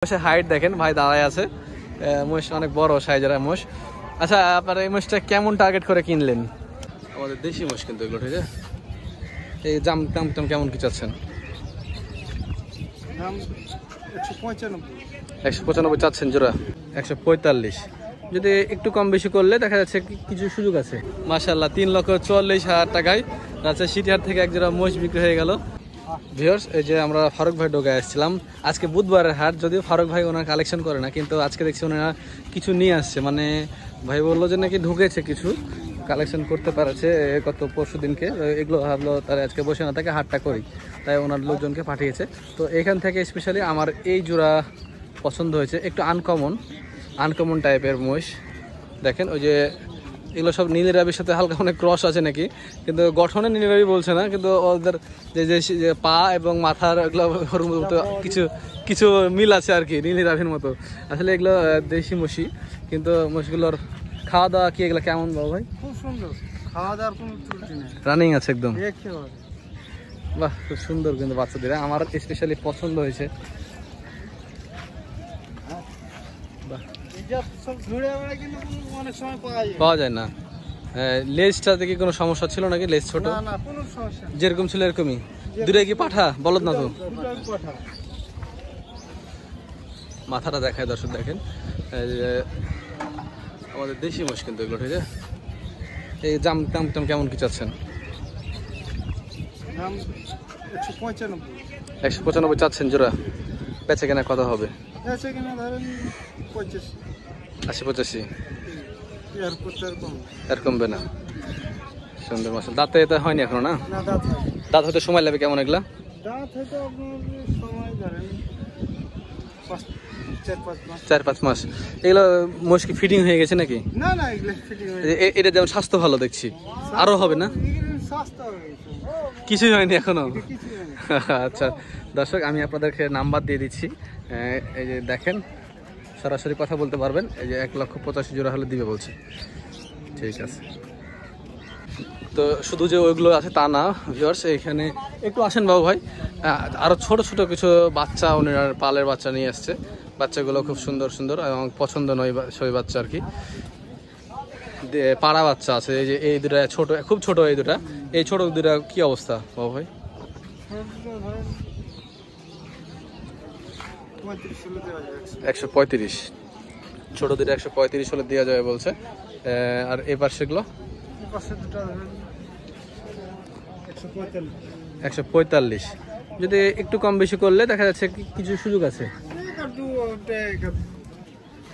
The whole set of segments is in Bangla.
মোষের হাইট দেখেন ভাই দাঁড়ায় আছে। মোষ অনেক বড় সাইজের মোষ। আচ্ছা, আপনারা এই মোষটা কেমন টার্গেট করে কিনলেন? আমাদের দেশি মোষ কিন্তু এগুলো, ঠিক আছে। এই দাম কেমন কি চাচ্ছেন? 195 চাচ্ছেন জোড়া। 145, যদি একটু কম বেশি করলে দেখা যাচ্ছে কিছু সুযোগ আছে। মাশাআল্লাহ, 3,44,000 টাকায় রাজশাহী সিটিহাট থেকে এক জোড়া মোষ বিক্রি হয়ে গেল। ভিউয়ার্স, এই যে আমরা ফারুক ভাই ডোগায় আসছিলাম। আজকে বুধবারের হাট, যদিও ফারুক ভাই ওনার কালেকশন করে না, কিন্তু আজকে দেখছি ওনারা কিছু নিয়ে আসছে। মানে ভাই বললো যে নাকি ঢুকেছে, কিছু কালেকশন করতে পারছে গত পরশু দিনকে। এগুলো ভাবলো তারা আজকে বসে না থাকে হাটটা করি, তাই ওনার লোকজনকে পাঠিয়েছে। তো এখান থেকে স্পেশালি আমার এই জোড়া পছন্দ হয়েছে। একটু আনকমন টাইপের মোষ দেখেন। ওই যে এগুলো সব নীল রাবির সাথে হালকা অনেক ক্রস আছে নাকি, কিন্তু গঠনে নীল রাবি বলছে না, কিন্তু ওদের যে পা এবং মাথার এগুলো কিছু কিছু মিল আছে আর কি, নীল রাবির মতো। আসলে এগুলো দেশি মশি, কিন্তু মোষগুলোর খাওয়া দাওয়া কি এগুলো কেমন বাবু ভাই? খুব সুন্দর খাওয়া দাওয়ার কোনো ত্রুটি নেই, রানিং আছে একদম। একেবারে বাহ, খুব সুন্দর কিন্তু বাচ্চাদের আমার স্পেশালি পছন্দ হয়েছে। পাওয়া যায় না। লেজটা দেখি কোনো সমস্যা ছিল নাকি? লেজ ছোট যেরকম ছিল এরকমই। দূরে কি পাঠা বলদ না তো? মাথাটা দেখায় দর্শক দেখেন। আমাদের দেশি মোষ কিন্তু এগুলো, ঠিক আছে। এই দাম কেমন কি চাচ্ছেন? 195 চাচ্ছেন জোড়া। বেচে কেনা কত হবে? 80-85 এর কমবে না। সুন্দর মাছ। দাঁতে এটা হয়নি এখনো না? দাঁত হতে সময় লাগবে কেমন এগুলা? দাঁত হয়তো আপনার সময় ধরেন 4-5 মাস। এগুলো মোষ কি ফিটিং হয়ে গেছে নাকি? না না, এগুলো ফিটিং হয়ে এটা যেমন স্বাস্থ্য ভালো দেখছি, আরো হবে না? কিছুই হয়নি এখনো। আচ্ছা দর্শক, আমি আপনাদেরকে নাম্বার দিয়ে দিচ্ছি। এই যে দেখেন, সরাসরি কথা বলতে পারবেন। এই যে 1,85,000 জোড়া হলে দিবে বলছে। ঠিক আছে। তো শুধু যে ওইগুলো আছে তা না ভিউয়ার্স, এখানে একটু আসেন বাবু ভাই। আরও ছোট ছোট কিছু বাচ্চা ওনারা পালের বাচ্চা নিয়ে আসছে। বাচ্চাগুলো খুব সুন্দর সুন্দর এবং পছন্দ নয় সবই বাচ্চা আর কি। পাড়া বাচ্চা আছে। এই যে এই দুটা ছোট, খুব ছোট এই দুটা। এই ছোট দুটা কি অবস্থা বাবু ভাই? 135 ছোট দুটো 135 হলে দেওয়া যাবে বলছে। আর এই পাশেগুলো 145, যদি একটু কম বেশি করলে দেখা যাচ্ছে কিছু সুযোগ আছে।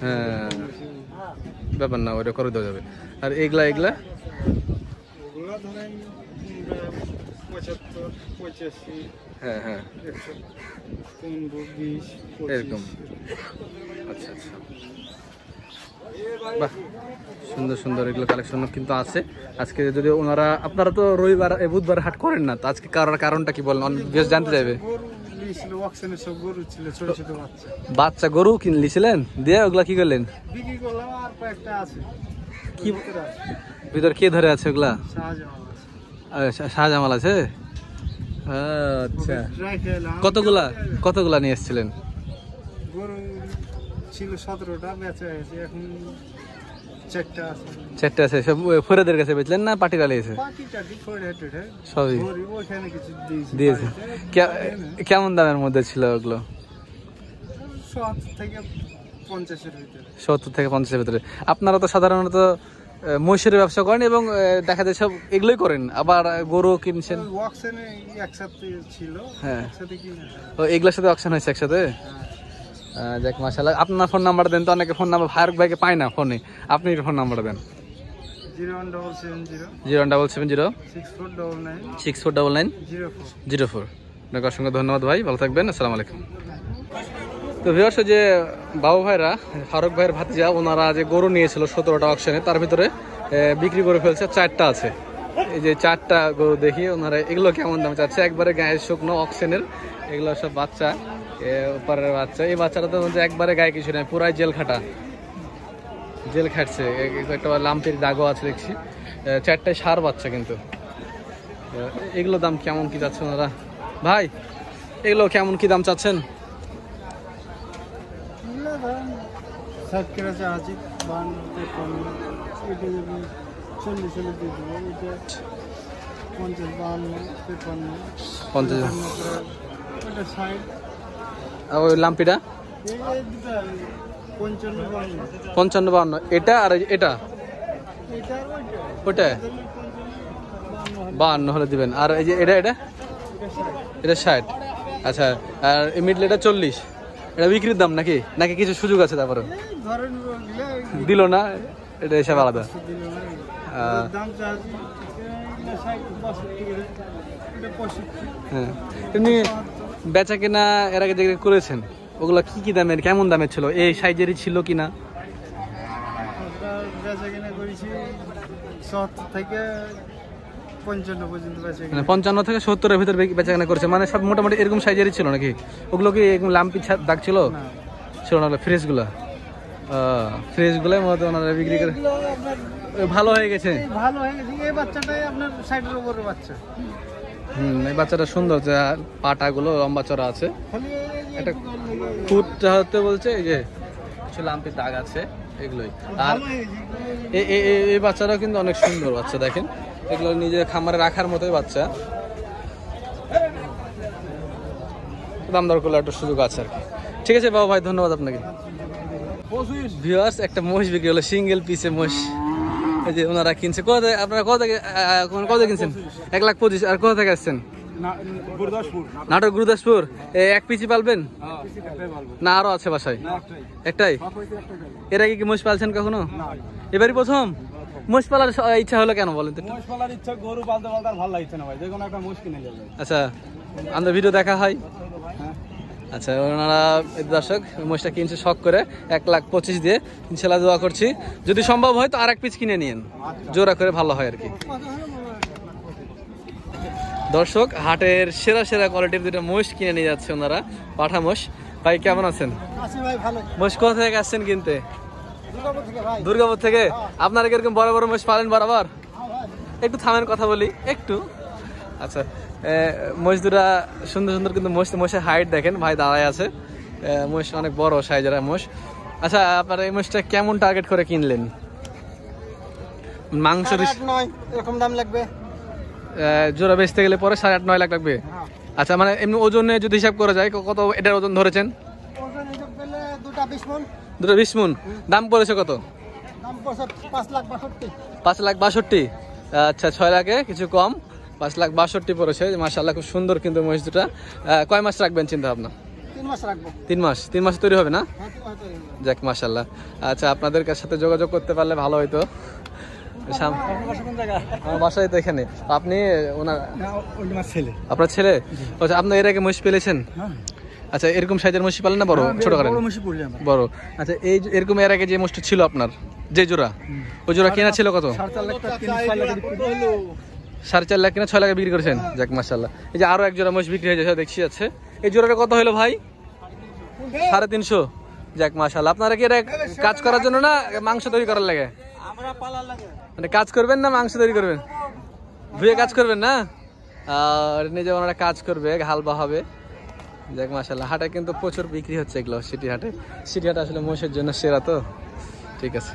হ্যাঁ, ব্যাপার না, ওইটা করে দেওয়া যাবে। আর এগুলা ধরেন 75-85। হ্যাঁ হ্যাঁ, 115-20 এরকম। আচ্ছা আচ্ছা, বাহ, সুন্দর সুন্দর এগুলো কালেকশন কিন্তু আছে আজকে। যদি ওনারা, আপনারা তো রবিবার বুধবার হাট করেন না, তো আজকে কারণটা কি বলেন? বেশ জানতে চাইবে। বাচ্চা গরু কিনলিছিলেন, দিয়ে ওগুলা কি করলেন? কি ভিতর কে ধরে আছে ওগুলা? শাহজামাল আছে। আচ্ছা, কতগুলা নিয়ে এসেছিলেন? ছিল 17টা, বেচা হয়েছে এখন 4টা আছে। 4টা আছে। সব ফরিদের কাছে বেচলেন না পার্টি গালিয়েছে? সবই দিয়েছে। কেমন দামের মধ্যে ছিল ওগুলো? 70 থেকে 50-এর ভিতরে। আপনারা তো সাধারণত মহিষের ব্যবসা করেন এবং দেখা যায় সব এগুলোই করেন, আবার গরু কিনছেন। হ্যাঁ, এগুলোর সাথে অকশন হয়েছে একসাথে। যাক মাশাআল্লাহ। আপনার ফোন নাম্বার দেন তো, অনেকে ফোন নাম্বার ফারুক ভাইকে পায় না ফোনে, আপনি ফোন নাম্বার দেন। 01770 6499 আপনাকে অসংখ্য ধন্যবাদ ভাই, ভালো থাকবেন। আসসালামু আলাইকুম। তো ভিউয়ার্স, যে বাবু ভাইরা, ফারুক ভাইয়ের ভাতিজা, ওনারা যে গরু নিয়েছিল 17টা অকশনে, তার ভিতরে বিক্রি করে ফেলছে 4টা আছে। এই যে 4টা গরু দেখি ওনারা, এগুলো কেমন দাম চাচ্ছে? একবারে গায়ের শুকনো অকশনের, এগুলো সব বাচ্চা, উপরের বাচ্চা। এই বাচ্চাটা তো একবারে গায়ে কিছু নেই, পুরাই জেল খাটছে। একটা লাম্পির দাগও আছে দেখছি। 4টায় ষাঁড় বাচ্চা কিন্তু। এগুলো দাম কেমন কি চাচ্ছে ওনারা? ভাই এগুলো কেমন কি দাম চাচ্ছেন? এগুলো ধরেন 60 করে চা আছে 52 53 এটা যদি 40 হলে দিয়ে দেবো এটা 50 52 53 50 এটা 60 আর ওই লাম্পিটা এই দুটো 55 55 52 এটা আর এটা এটা আর ওটা 52 হলে দিবেন। আর এই যে এটা এটা এটা 60। আচ্ছা, আর এই মিডলেটা 40। এটা বিক্রির দাম নাকি নাকি কিছু সুযোগ আছে তারপরে ধরেন দিল না? এটা হিসাব আলাদা। দাম চাচ্ছি 60 65 করে এটা 65। হ্যাঁ, এমনি বেচা কেনা এর আগে যেগুলো করেছেন ওগুলো কি কি দামের, কেমন দামের ছিল? এই সাইজেরই ছিল কিনা? বেচা কিনা করেছি 70 থেকে 55 পর্যন্ত বেচা মানে 55 থেকে 70-এর ভিতরে বেচা কেনা করেছে, মানে সব মোটামুটি এরকম সাইজেরই ছিল নাকি? ওগুলো কি এরকম লাম্পি দাগ ছিল? ছিল না, ফ্রেশগুলো ফ্রেশগুলোই মতো ওনারা বিক্রি করে ভালো হয়ে গেছে। ভালো হয়ে গেছে। এই বাচ্চাটাই আপনার 60-এর উপরে বাচ্চা। এই বাচ্চাটা সুন্দর, যে পাটাগুলো লম্বা চড়া আছে। একটা ফুটটা হতে বলছে, এই যে কিছু লাম্পি দাগ আছে এগুলোই। আর এই বাচ্চাটাও কিন্তু অনেক সুন্দর বাচ্চা, দেখেন এগুলো নিজের খামারে রাখার মতোই বাচ্চা। দাম দর করলে একটা সুযোগ আছে আর কি। ঠিক আছে বাবু ভাই, ধন্যবাদ আপনাকে। ভিউয়ার্স, একটা মোষ বিক্রি হলো, সিঙ্গেল পিসে মোষ। এই যে ওনারা কিনছে। আপনারা কোথা থেকে কিনছেন? 1,25,000। আর কোথা থেকে আসছেন? নাটোর গুরুদাসপুর। এক পিসি পালবেন না আরো আছে বাসায়? একটাই। এর আগে কি মোষ পালছেন কখনো? এবারই প্রথম? মোষ পালার ইচ্ছা হলো কেন বলেন তো? মোষ পালার ইচ্ছা, গরু পালতে পালতে আর ভালো লাগছে না ভাই, যে কোনো একটা মোষ কিনে যাবে। আচ্ছা, আমাদের ভিডিও দেখা হয়। আচ্ছা, ওনারা দর্শক মোষটা কিনছে শখ করে 1,25,000 দিয়ে। ইনশাল্লাহ দোয়া করছি যদি সম্ভব হয় তো আর এক পিস কিনে নিন, জোড়া করে ভালো হয় আর কি। দর্শক, হাটের সেরা সেরা কোয়ালিটির দুটো মোষ কিনে নিয়ে যাচ্ছে ওনারা, পাঠা মোষ। ভাই কেমন আছেন? মোষ কোথা থেকে আসছেন কিনতে? দুর্গাপুর থেকে। আপনারা কিরকম বড় বড় মোষ পালেন বরাবর? একটু থামেন, কথা বলি একটু। আচ্ছা, মোষ দুটা সুন্দর সুন্দর, কিন্তু মোষের হাইট দেখেন, ভাই দাঁড়ায় আছে। মোষ অনেক বড় সাইজের মোষ। আচ্ছা, আপনারা এই মোষটা কেমন টার্গেট করে কিনলেন? মাংস 8-9 এরকম দাম লাগবে। জোড়া বেচতে গেলে পরে 8.5-9 লাখ লাগবে। আচ্ছা, মানে এমনি ওজনে যদি হিসাব করা যায় কত এটার ওজন ধরেছেন? ওজন হিসাব করলে দুটা 20 মণ। দুটো 20 মণ। দাম পড়েছে কত? দাম পড়ছে 5,62,000। 5,62,000। আচ্ছা, 6 লাখে কিছু কম, 5,62,000 পড়েছে। মাশাআল্লাহ, খুব সুন্দর কিন্তু মহিষ দুটা। কয় মাস রাখবেন চিন্তা ভাবনা? 3 মাস রাখবো। 3 মাস। 3 মাসে তৈরি হবে না? হ্যাঁ, 3 মাস তৈরি হবে। যাক মাশাআল্লাহ। আচ্ছা, আপনাদের সাথে যোগাযোগ করতে পারলে ভালো হইতো। আমার বাসায় তো এখানে। আপনি ওনার ছেলে? আপনার ছেলে? আচ্ছা, আপনি এর আগে মহিষ পেলেছেন? আচ্ছা, এরকম সাইজের মহিষ পালেন না বড় ছোট করেন? বড়। আচ্ছা, এই এরকম এর আগে যে মহিষটা ছিল আপনার, যে জোড়া, ওই জোড়া কেনা ছিল কত? 4.5 লাখ কিনা 6 লাখে বিক্রি করেছেন। যাক মাশাআল্লাহ। এই যে আরো এক জোড়া মহিষ বিক্রি হয়ে যাচ্ছে দেখছি যাচ্ছে। এই জোড়াটা কত হলো ভাই? 350। যাক মাশাআল্লাহ। আপনারা কি এটা কাজ করার জন্য না মাংস তৈরি করার লাগে? আমরা পালার লাগে। মানে কাজ করবেন না মাংস তৈরি করবেন? ধুয়ে কাজ করবেন না? আর নিজে ওনারা কাজ করবে, হাল বাহাবে। যাক মাশাআল্লাহ। হাটে কিন্তু প্রচুর বিক্রি হচ্ছে এগুলো, সিটি হাটে। সিটি হাটে আসলে মোষের জন্য সেরা তো। ঠিক আছে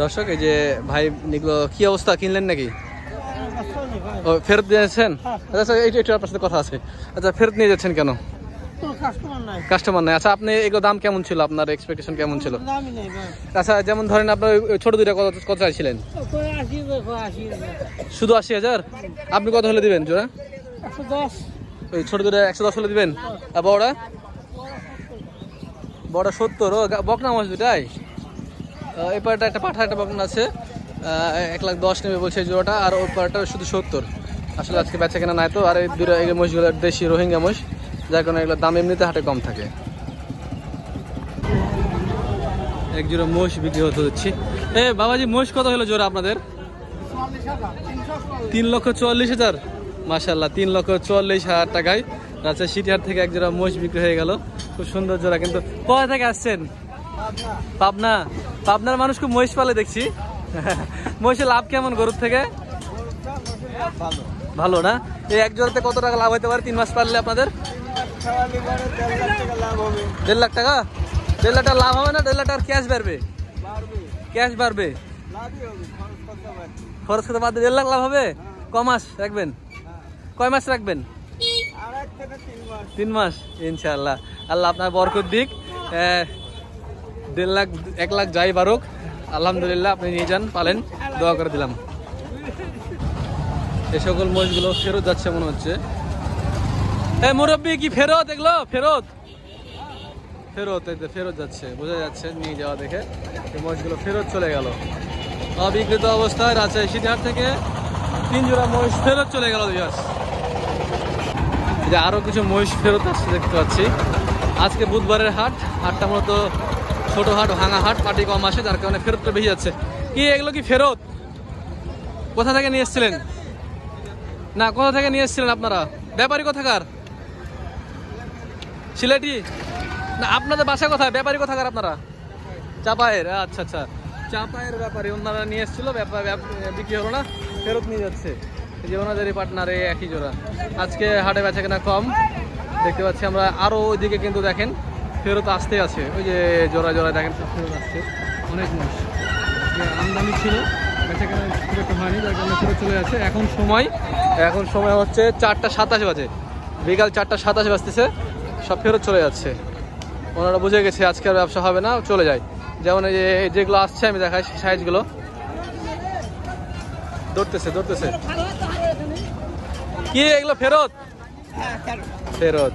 দর্শক, এই যে ভাই এগুলো কি অবস্থা, কিনলেন নাকি? ও ফেরত দিয়েছেন? আচ্ছা, এইটা আপনার সাথে কথা আছে। আচ্ছা, ফেরত নিয়ে যাচ্ছেন কেন? কাস্টমার নাই। আচ্ছা, আপনি এগুলো দাম কেমন ছিল, আপনার এক্সপেকটেশন কেমন ছিল? আচ্ছা, যেমন ধরেন আপনার ছোট দুইটা কত চাইছিলেন? শুধু 80,000। আপনি কত হলে দিবেন জোড়া? 110। ওই ছোট দুটা 110 হলে দিবেন। আর বড়টা? বড় 70। ও বকনা মাছ দুটাই। এই পাড়টা একটা পাঠা, একটা বকনা আছে। 1,10,000 নেবে বলছে জোড়াটা। আর ওই পাড়টা শুধু 70। আসলে আজকে বেচা কেনা নাই তো। আর এই দুটো এই মহিষগুলো দেশি রোহিঙ্গা মহিষ, যার কারণে এগুলোর দাম এমনিতে হাটে কম থাকে। এক জোড়া মোষ বিক্রি হতে হচ্ছে। বাবাজি, মোষ কত হলো জোড়া আপনাদের? 3,44,000। মাশাআল্লাহ, 3,44,000 টাকায় রাজশাহী সিটি হাট থেকে এক জোড়া মোষ বিক্রি হয়ে গেল। খুব সুন্দর জোড়া। কিন্তু কোথা থেকে আসছেন? পাবনা। পাবনার মানুষ খুব মহিষ পালে দেখছি। মহিষের লাভ কেমন গরুর থেকে? ভালো না? এই এক জোড়াতে কত টাকা লাভ হতে পারে 3 মাস পারলে আপনাদের? 1.5 লাখ টাকা। দেড় লাখ টাকা লাভ হবে না? দেড় লাখ টাকার ক্যাশ বাড়বে, ক্যাশ বাড়বে, খরচ করতে বাদ দিয়ে 1.5 লাখ লাভ হবে। ক মাস রাখবেন? কয় মাস রাখবেন? 3 মাস। ইনশাআল্লাহ আল্লাহ আপনার বরকত দিক। 1.5 লাখ 1 লাখ যাই বারুক, আলহামদুলিল্লাহ আপনি নিয়ে যান, পালেন, দোয়া করে দিলাম। এই সকল মহিষগুলো ফেরত যাচ্ছে মনে হচ্ছে। মুরব্বী কি ফেরত? এগুলো ফেরত, ফেরত, এই তো ফেরত যাচ্ছে, বোঝা যাচ্ছে নিয়ে যাওয়া দেখে। এই মহিষগুলো ফেরত চলে গেল অবিকৃত অবস্থায়। রাজশাহী সিটিহাট থেকে 3 জোড়া মহিষ ফেরত চলে গেল। যে আরো কিছু মহিষ ফেরত আসছে দেখতে পাচ্ছি। আজকে বুধবারের হাট, হাটটা মূলত ছোট হাট, ভাঙা হাট, পাটি কম আসে, যার কারণে ফেরতটা বেশি যাচ্ছে। কি এগুলো কি ফেরত? কোথা থেকে নিয়ে এসেছিলেন? না, কোথা থেকে নিয়ে এসেছিলেন আপনারা? ব্যাপারী কোথাকার? সিলেটি না? আপনাদের বাসা কোথায়? ব্যাপারী কোথাকার আপনারা? চাপায়ের। আচ্ছা আচ্ছা, চাপায়ের ব্যাপারী, ওনারা নিয়ে এসেছিল, বিক্রি হলো না, ফেরত নিয়ে যাচ্ছে। যে ওনাদেরই পার্টনার, এই একই জোড়া। আজকে হাটে বেচা কেনা কম দেখতে পাচ্ছি আমরা। আরও ওইদিকে কিন্তু দেখেন ফেরত আসতে আছে, ওই যে জোড়া জোড়া দেখেন ফেরত আসছে অনেক মাস। আমদানি ছিল, বেচা কেনা খুব একটা হয়নি, যার কারণে ফেরত চলে যাচ্ছে। এখন সময় হচ্ছে 4টা 27 বাজে, বিকাল 4টা 27 বাজতেছে, সব ফেরত চলে যাচ্ছে। ওনারা বুঝে গেছে আজকে আর ব্যবসা হবে না, চলে যায়। যেমন এই যেগুলো আসছে আমি দেখাই সাইজগুলো। ধরতেছে কি এগুলো ফেরত? ফেরত।